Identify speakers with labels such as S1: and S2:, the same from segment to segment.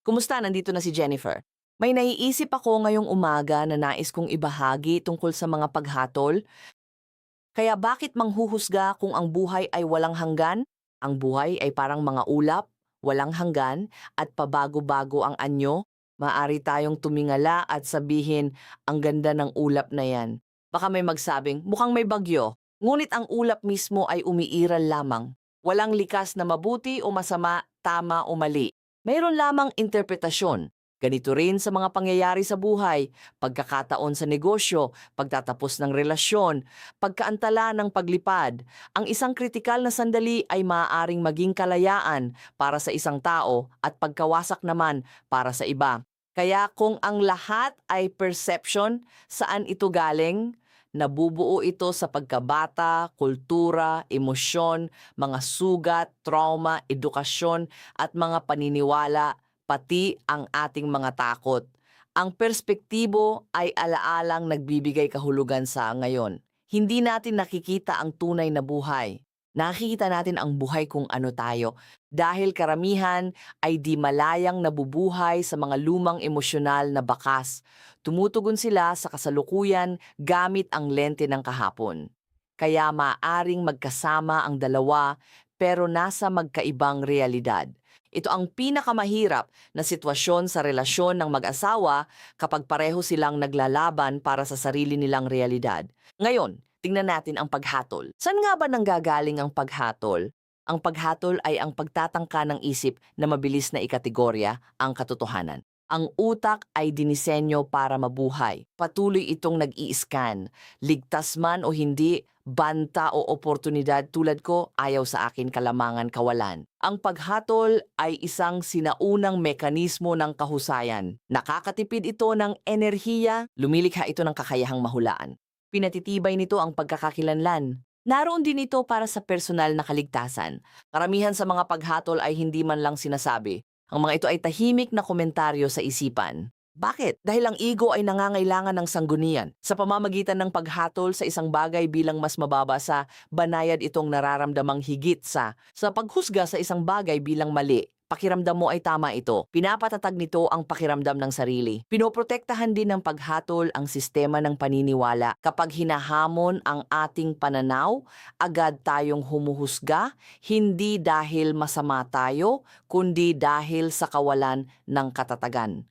S1: Kumusta? Nandito na si Jennifer. May naiisip ako ngayong umaga na nais kong ibahagi tungkol sa mga paghatol. Kaya bakit manghuhusga kung ang buhay ay walang hanggan? Ang buhay ay parang mga ulap, walang hanggan, at pabago-bago ang anyo. Maari tayong tumingala at sabihin, ang ganda ng ulap na yan. Baka may magsabing, mukhang may bagyo. Ngunit ang ulap mismo ay umiiral lamang. Walang likas na mabuti o masama, tama o mali. Mayroon lamang interpretasyon. Ganito rin sa mga pangyayari sa buhay, pagkakataon sa negosyo, pagtatapos ng relasyon, pagkaantala ng paglipad. Ang isang kritikal na sandali ay maaaring maging kalayaan para sa isang tao at pagkawasak naman para sa iba. Kaya kung ang lahat ay perception, saan ito galing? Nabubuo ito sa pagkabata, kultura, emosyon, mga sugat, trauma, edukasyon at mga paniniwala, pati ang ating mga takot. Ang perspektibo ay alaalang nagbibigay kahulugan sa ngayon. Hindi natin nakikita ang tunay na buhay. Nakikita natin ang buhay kung ano tayo dahil karamihan ay di malayang nabubuhay sa mga lumang emosyonal na bakas. Tumutugon sila sa kasalukuyan gamit ang lente ng kahapon. Kaya maaring magkasama ang dalawa pero nasa magkaibang realidad. Ito ang pinakamahirap na sitwasyon sa relasyon ng mag-asawa kapag pareho silang naglalaban para sa sarili nilang realidad. Ngayon, tingnan natin ang paghatol. Saan nga ba nanggagaling ang paghatol? Ang paghatol ay ang pagtatangka ng isip na mabilis na ikategorya ang katotohanan. Ang utak ay dinisenyo para mabuhay. Patuloy itong nag-i-scan. Ligtas man o hindi, banta o oportunidad tulad ko, ayaw sa akin kalamangan kawalan. Ang paghatol ay isang sinaunang mekanismo ng kahusayan. Nakakatipid ito ng enerhiya, lumilikha ito ng kakayahang mahulaan. Pinatitibay nito ang pagkakakilanlan. Naroon din ito para sa personal na kaligtasan. Karamihan sa mga paghatol ay hindi man lang sinasabi. Ang mga ito ay tahimik na komentaryo sa isipan. Bakit? Dahil ang ego ay nangangailangan ng sanggunian. Sa pamamagitan ng paghatol sa isang bagay bilang mas mababa sa banayad itong nararamdamang higit sa paghusga sa isang bagay bilang mali. Pakiramdam mo ay tama ito. Pinapatatag nito ang pakiramdam ng sarili. Pinoprotektahan din ng paghatol ang sistema ng paniniwala. Kapag hinahamon ang ating pananaw, agad tayong humuhusga, hindi dahil masama tayo, kundi dahil sa kawalan ng katatagan.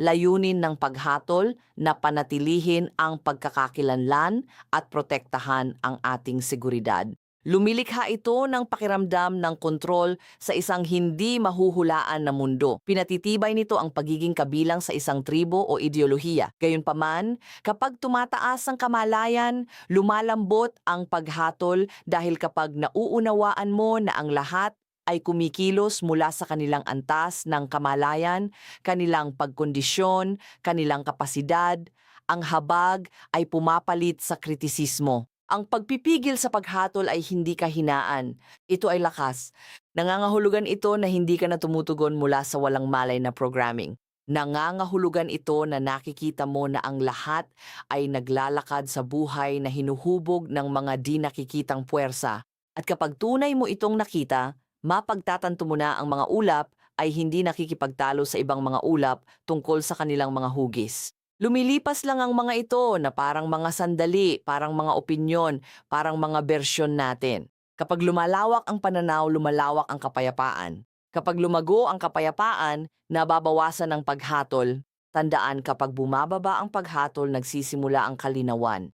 S1: Layunin ng paghatol na panatilihin ang pagkakakilanlan at protektahan ang ating seguridad. Lumilikha ito ng pakiramdam ng kontrol sa isang hindi mahuhulaan na mundo. Pinatitibay nito ang pagiging kabilang sa isang tribo o ideolohiya. Gayunpaman, kapag tumataas ang kamalayan, lumalambot ang paghatol dahil kapag nauunawaan mo na ang lahat ay kumikilos mula sa kanilang antas ng kamalayan, kanilang pagkondisyon, kanilang kapasidad, ang habag ay pumapalit sa kritisismo. Ang pagpipigil sa paghatol ay hindi kahinaan. Ito ay lakas. Nangangahulugan ito na hindi ka na tumutugon mula sa walang malay na programming. Nangangahulugan ito na nakikita mo na ang lahat ay naglalakad sa buhay na hinuhubog ng mga di nakikitang puwersa. At kapag tunay mo itong nakita, mapagtatanto mo na ang mga ulap ay hindi nakikipagtalo sa ibang mga ulap tungkol sa kanilang mga hugis. Lumilipas lang ang mga ito na parang mga sandali, parang mga opinyon, parang mga bersyon natin. Kapag lumalawak ang pananaw, lumalawak ang kapayapaan. Kapag lumago ang kapayapaan, nababawasan ang paghatol. Tandaan kapag bumababa ang paghatol, nagsisimula ang kalinawan.